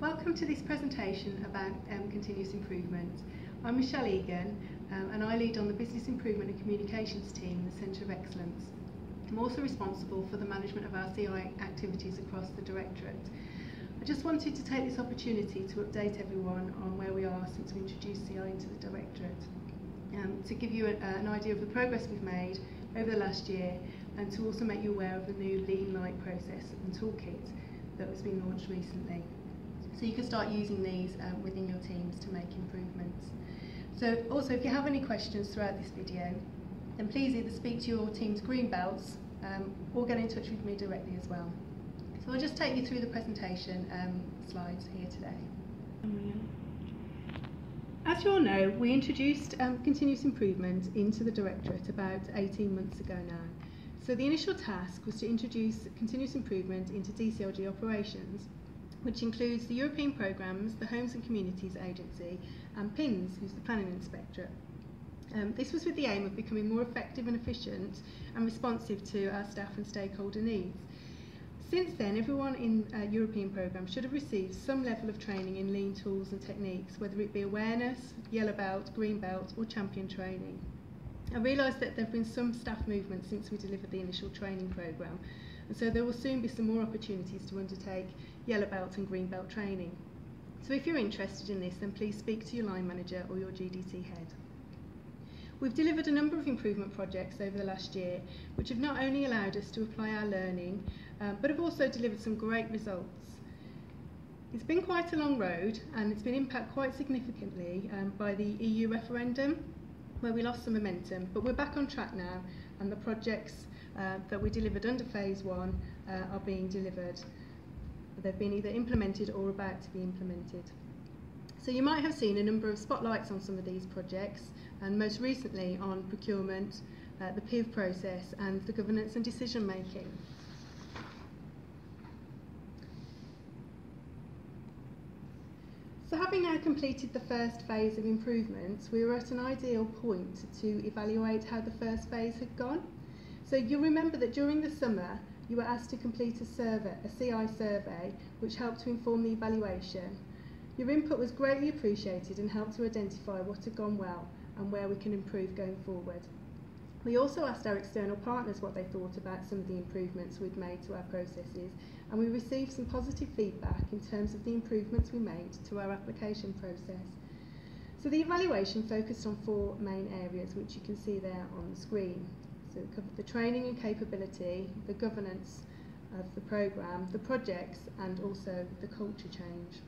Welcome to this presentation about continuous improvement. I'm Michelle Egan and I lead on the Business Improvement and Communications team in the Centre of Excellence. I'm also responsible for the management of our CI activities across the Directorate. I just wanted to take this opportunity to update everyone on where we are since we introduced CI into the Directorate, to give you an idea of the progress we've made over the last year and to also make you aware of the new Lean Light process and toolkit that has been launched recently. So you can start using these within your teams to make improvements. So also, if you have any questions throughout this video, then please either speak to your team's green belts or get in touch with me directly as well. So I'll just take you through the presentation slides here today. As you all know, we introduced continuous improvement into the Directorate about 18 months ago now. So the initial task was to introduce continuous improvement into DCLG operations, which includes the European programmes, the Homes and Communities Agency, and PINS, who's the Planning Inspectorate. This was with the aim of becoming more effective and efficient and responsive to our staff and stakeholder needs. Since then, everyone in European programmes should have received some level of training in lean tools and techniques, whether it be awareness, yellow belt, green belt, or champion training. I realised that there have been some staff movement since we delivered the initial training programme, and so there will soon be some more opportunities to undertake yellow belt and green belt training. So if you're interested in this, then please speak to your line manager or your GDT head. We've delivered a number of improvement projects over the last year, which have not only allowed us to apply our learning, but have also delivered some great results. It's been quite a long road, and it's been impacted quite significantly by the EU referendum, where we lost some momentum, but we're back on track now, and the projects that we delivered under phase 1 are being delivered. They've been either implemented or about to be implemented. So you might have seen a number of spotlights on some of these projects, and most recently on procurement, the PIV process, and the governance and decision making. So having now completed the first phase of improvements, we were at an ideal point to evaluate how the first phase had gone. So you'll remember that during the summer, you were asked to complete a CI survey, which helped to inform the evaluation. Your input was greatly appreciated and helped to identify what had gone well and where we can improve going forward. We also asked our external partners what they thought about some of the improvements we'd made to our processes, and we received some positive feedback in terms of the improvements we made to our application process. So the evaluation focused on 4 main areas, which you can see there on the screen. So it covered the training and capability, the governance of the programme, the projects, and also the culture change.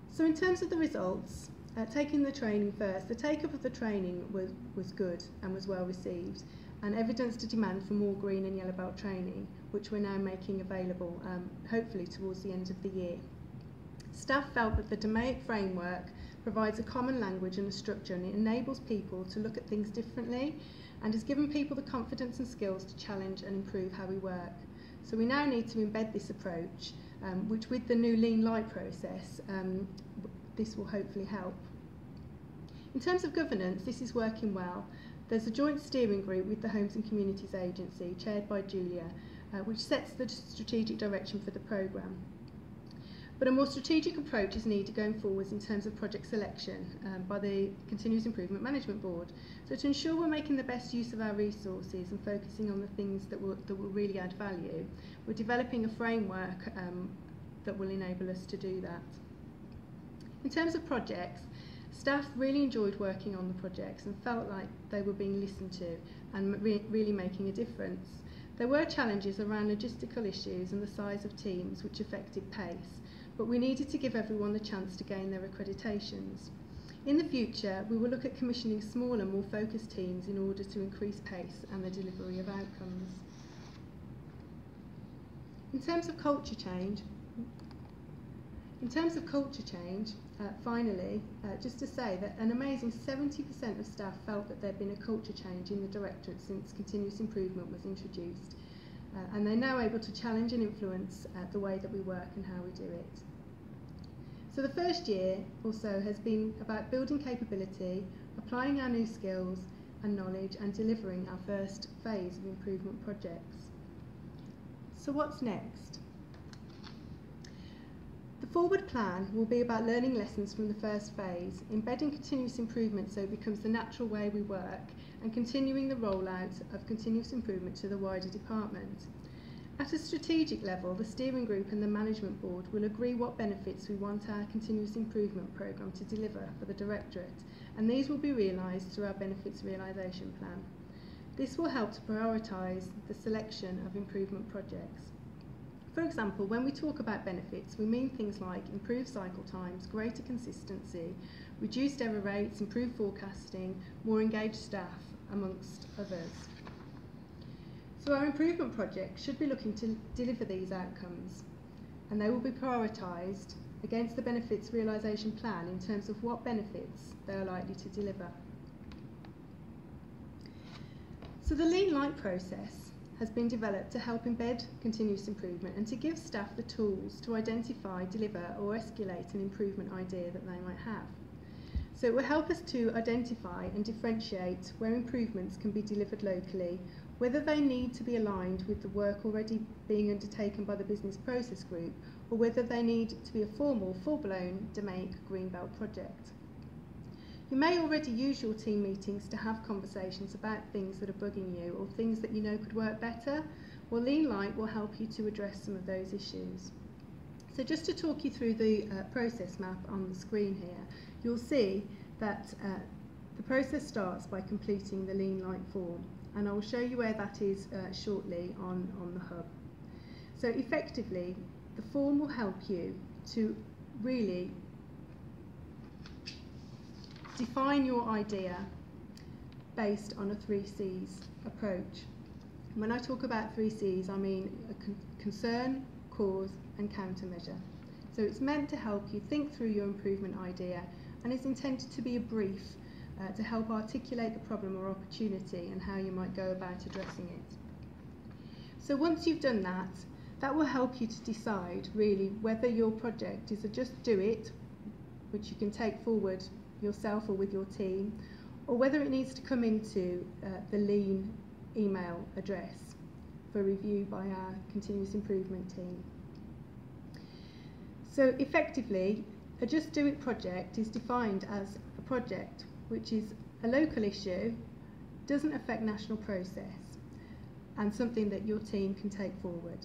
So in terms of the results, taking the training first, the take-up of the training was good and was well received, and evidenced a demand for more green and yellow belt training, which we're now making available, hopefully towards the end of the year. Staff felt that the DMAIC framework provides a common language and a structure, and it enables people to look at things differently and has given people the confidence and skills to challenge and improve how we work. So we now need to embed this approach, which with the new Lean Light process, this will hopefully help. In terms of governance, this is working well. There's a joint steering group with the Homes and Communities Agency, chaired by Julia, which sets the strategic direction for the programme. But a more strategic approach is needed going forwards in terms of project selection by the Continuous Improvement Management Board. So to ensure we're making the best use of our resources and focusing on the things that will really add value, we're developing a framework that will enable us to do that. In terms of projects, staff really enjoyed working on the projects and felt like they were being listened to and really making a difference. There were challenges around logistical issues and the size of teams, which affected pace, but we needed to give everyone the chance to gain their accreditations. In the future, we will look at commissioning smaller, more focused teams in order to increase pace and the delivery of outcomes. In terms of culture change, finally, just to say that an amazing 70% of staff felt that there had been a culture change in the Directorate since continuous improvement was introduced, and they're now able to challenge and influence the way that we work and how we do it. So the first year also has been about building capability, applying our new skills and knowledge, and delivering our first phase of improvement projects. So what's next? The forward plan will be about learning lessons from the first phase, embedding continuous improvement so it becomes the natural way we work, and continuing the rollout of continuous improvement to the wider department. At a strategic level, the steering group and the management board will agree what benefits we want our continuous improvement programme to deliver for the directorate, and these will be realised through our benefits realisation plan. This will help to prioritise the selection of improvement projects. For example, when we talk about benefits, we mean things like improved cycle times, greater consistency, reduced error rates, improved forecasting, more engaged staff, amongst others. So our improvement projects should be looking to deliver these outcomes, and they will be prioritised against the benefits realisation plan in terms of what benefits they are likely to deliver. So the Lean Light process has been developed to help embed continuous improvement and to give staff the tools to identify, deliver or escalate an improvement idea that they might have. So it will help us to identify and differentiate where improvements can be delivered locally, whether they need to be aligned with the work already being undertaken by the business process group, or whether they need to be a formal, full-blown Domain Greenbelt project. You may already use your team meetings to have conversations about things that are bugging you or things that you know could work better. Well, Lean Light will help you to address some of those issues. So just to talk you through the process map on the screen here, you'll see that the process starts by completing the Lean Light form, and I will show you where that is shortly on the hub. So effectively, the form will help you to really define your idea based on a 3Cs approach. When I talk about 3Cs, I mean concern, cause and countermeasure. So it's meant to help you think through your improvement idea, and it's intended to be a brief to help articulate the problem or opportunity and how you might go about addressing it. So once you've done that, that will help you to decide really whether your project is a just do it, which you can take forward yourself or with your team, or whether it needs to come into the Lean email address for review by our continuous improvement team. So effectively, a Just Do It project is defined as a project which is a local issue, doesn't affect national process, and something that your team can take forward.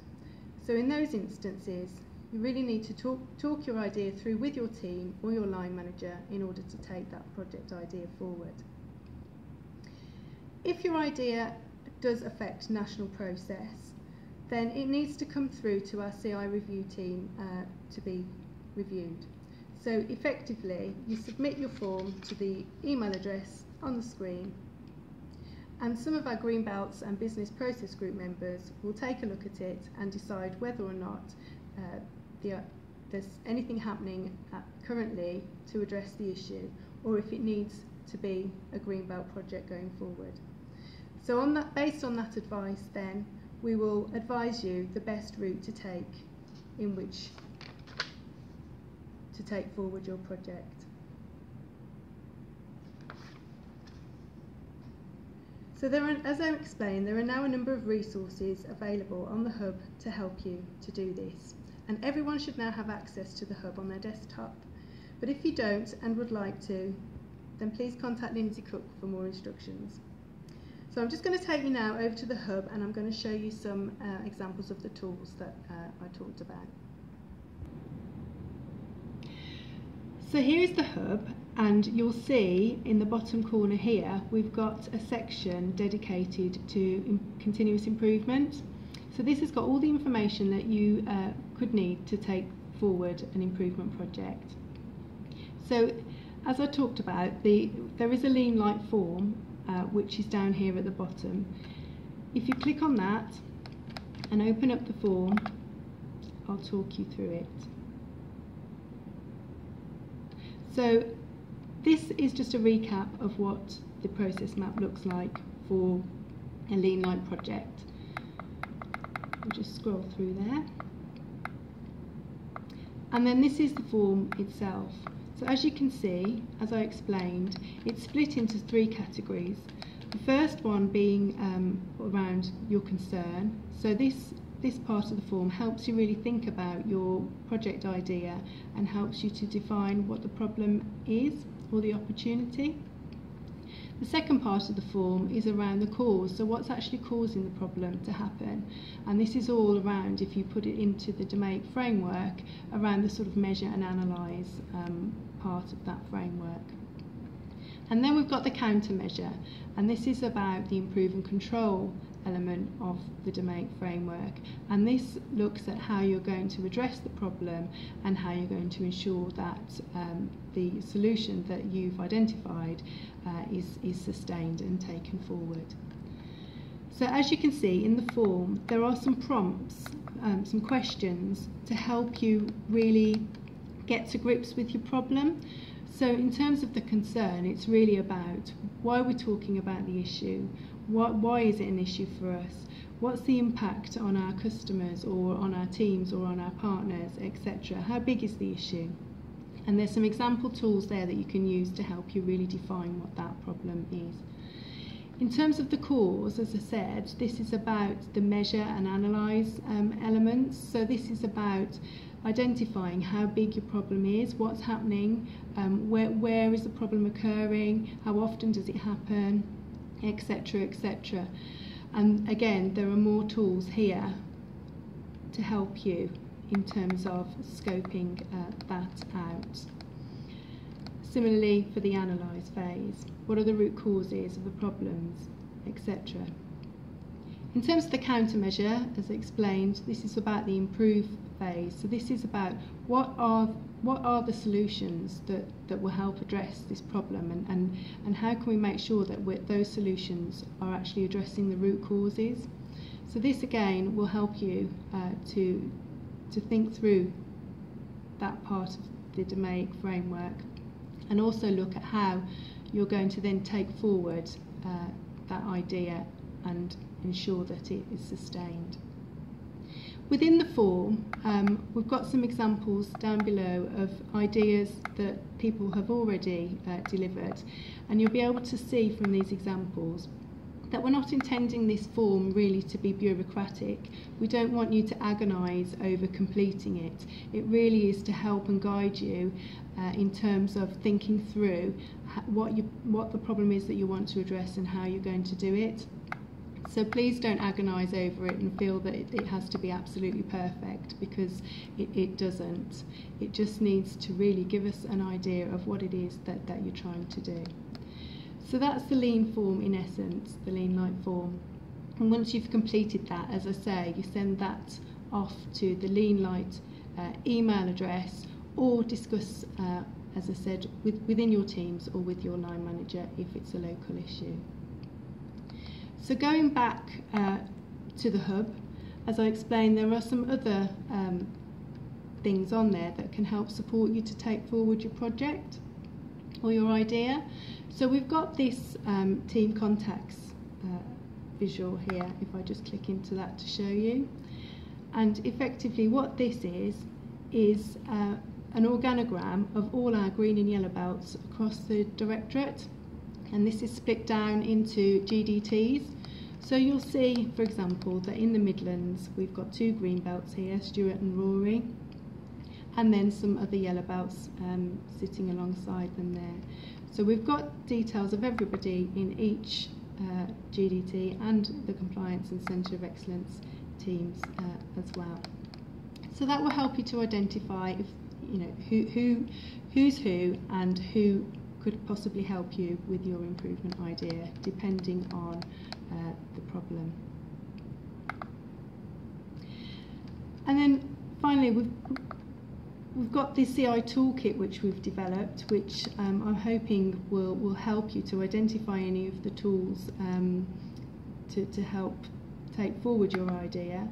So in those instances, you really need to talk your idea through with your team or your line manager in order to take that project idea forward. If your idea does affect national process, then it needs to come through to our CI review team to be reviewed. So effectively, you submit your form to the email address on the screen, and some of our Greenbelts and business process group members will take a look at it and decide whether or not there's anything happening currently to address the issue, or if it needs to be a Greenbelt project going forward. So on that, based on that advice, then we will advise you the best route to take in which to take forward your project. So as I explained, there are now a number of resources available on the hub to help you to do this. And everyone should now have access to the hub on their desktop. But if you don't and would like to, then please contact Lindsay Cook for more instructions. So I'm just going to take you now over to the hub, and I'm going to show you some examples of the tools that I talked about. So here is the hub, and you'll see in the bottom corner here we've got a section dedicated to continuous improvement. So this has got all the information that you could need to take forward an improvement project. So as I talked about, there is a Lean Light form which is down here at the bottom. If you click on that and open up the form, I'll talk you through it. So this is just a recap of what the process map looks like for a Lean Light project. I'll just scroll through there. And then this is the form itself. So as you can see, as I explained, it's split into 3 categories. The first one being around your concern. So this this part of the form helps you really think about your project idea and helps you to define what the problem is or the opportunity. The second part of the form is around the cause, so what's actually causing the problem to happen, and this is all around, if you put it into the DMAIC framework, around the sort of measure and analyse part of that framework. And then we've got the countermeasure, and this is about the improve and control element of the DMAIC framework, and this looks at how you're going to address the problem and how you're going to ensure that the solution that you've identified is sustained and taken forward. So as you can see in the form, there are some prompts, some questions to help you really get to grips with your problem. So in terms of the concern, it's really about why we're talking about the issue, why is it an issue for us, what's the impact on our customers or on our teams or on our partners, etc. How big is the issue? And there's some example tools there that you can use to help you really define what that problem is. In terms of the cause, as I said, this is about the measure and analyse elements. So this is about identifying how big your problem is, what's happening, where is the problem occurring, how often does it happen, etc., etc. And again, there are more tools here to help you in terms of scoping that out. Similarly for the analyse phase, what are the root causes of the problems, etc. In terms of the countermeasure, as explained, this is about the improve phase. So this is about what are the solutions that will help address this problem, and how can we make sure that those solutions are actually addressing the root causes. So this again will help you to think through that part of the DMAIC framework, and also look at how you're going to then take forward that idea and ensure that it is sustained. Within the form, we've got some examples down below of ideas that people have already delivered, and you'll be able to see from these examples that we're not intending this form really to be bureaucratic. We don't want you to agonise over completing it. It really is to help and guide you in terms of thinking through what the problem is that you want to address and how you're going to do it. So please don't agonise over it and feel that it has to be absolutely perfect, because it doesn't. It just needs to really give us an idea of what it is that you're trying to do. So that's the lean form in essence, the lean light form. And once you've completed that, as I say, you send that off to the lean light email address, or discuss, as I said, within your teams or with your line manager if it's a local issue. So going back to the hub, as I explained, there are some other things on there that can help support you to take forward your project or your idea. So we've got this team contacts visual here, if I just click into that to show you. And effectively what this is an organogram of all our green and yellow belts across the directorate, and this is split down into GDTs. So you'll see, for example, that in the Midlands we've got 2 green belts here, Stuart and Rory, and then some other yellow belts sitting alongside them there. So we've got details of everybody in each GDT and the Compliance and Centre of Excellence teams as well. So that will help you to identify if, you know, who's who and who could possibly help you with your improvement idea, depending on the problem. And then finally, we've got the CI toolkit which we've developed, which I'm hoping will help you to identify any of the tools to help take forward your idea.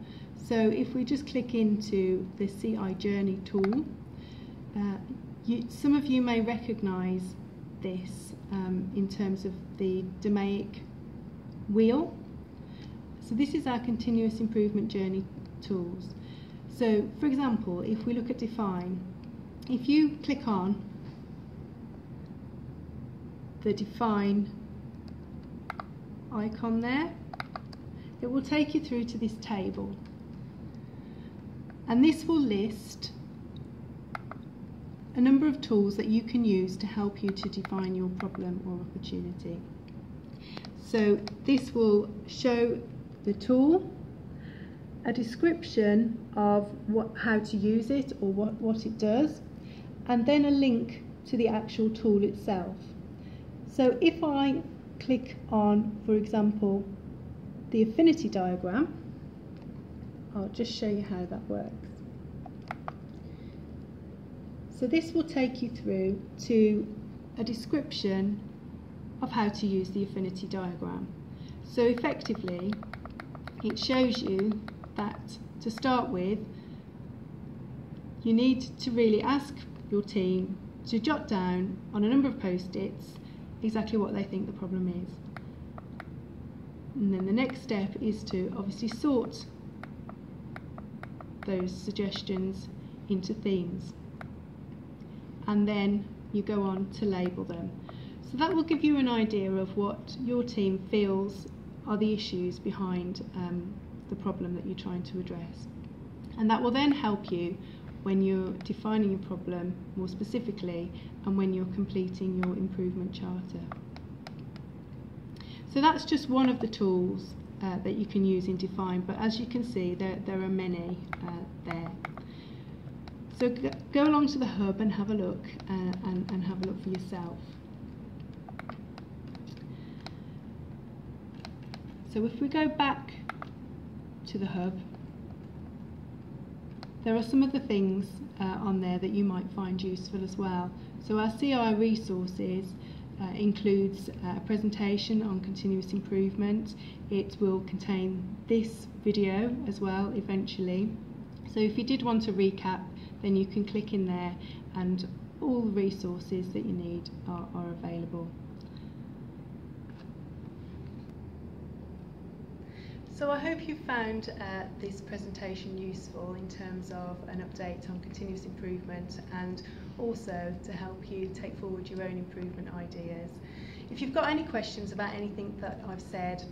So if we just click into the CI journey tool, some of you may recognise this in terms of the DMAIC wheel. So this is our continuous improvement journey tools. So for example, if we look at define, if you click on the define icon there, it will take you through to this table. and this will list a number of tools that you can use to help you to define your problem or opportunity. So this will show the tool, a description of how to use it or what it does, and then a link to the actual tool itself. So if I click on, for example, the affinity diagram, I'll just show you how that works. So this will take you through to a description of how to use the affinity diagram. So effectively, it shows you that to start with, you need to really ask your team to jot down on a number of post-its exactly what they think the problem is. And then the next step is to obviously sort those suggestions into themes. And then you go on to label them. So that will give you an idea of what your team feels are the issues behind the problem that you're trying to address. And that will then help you when you're defining your problem more specifically and when you're completing your improvement charter. So that's just one of the tools that you can use in Define, but as you can see there are many there. So go along to the hub and have a look and have a look for yourself. So if we go back to the hub, there are some of the things on there that you might find useful as well. So our CI resources includes a presentation on continuous improvement. It will contain this video as well eventually. So if you did want to recap, then you can click in there and all the resources that you need are available. So I hope you found this presentation useful in terms of an update on continuous improvement and also to help you take forward your own improvement ideas. If you've got any questions about anything that I've said,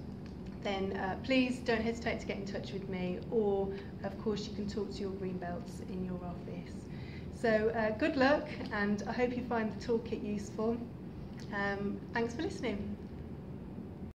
then please don't hesitate to get in touch with me, or of course you can talk to your green belts in your office. So good luck, and I hope you find the toolkit useful. Thanks for listening.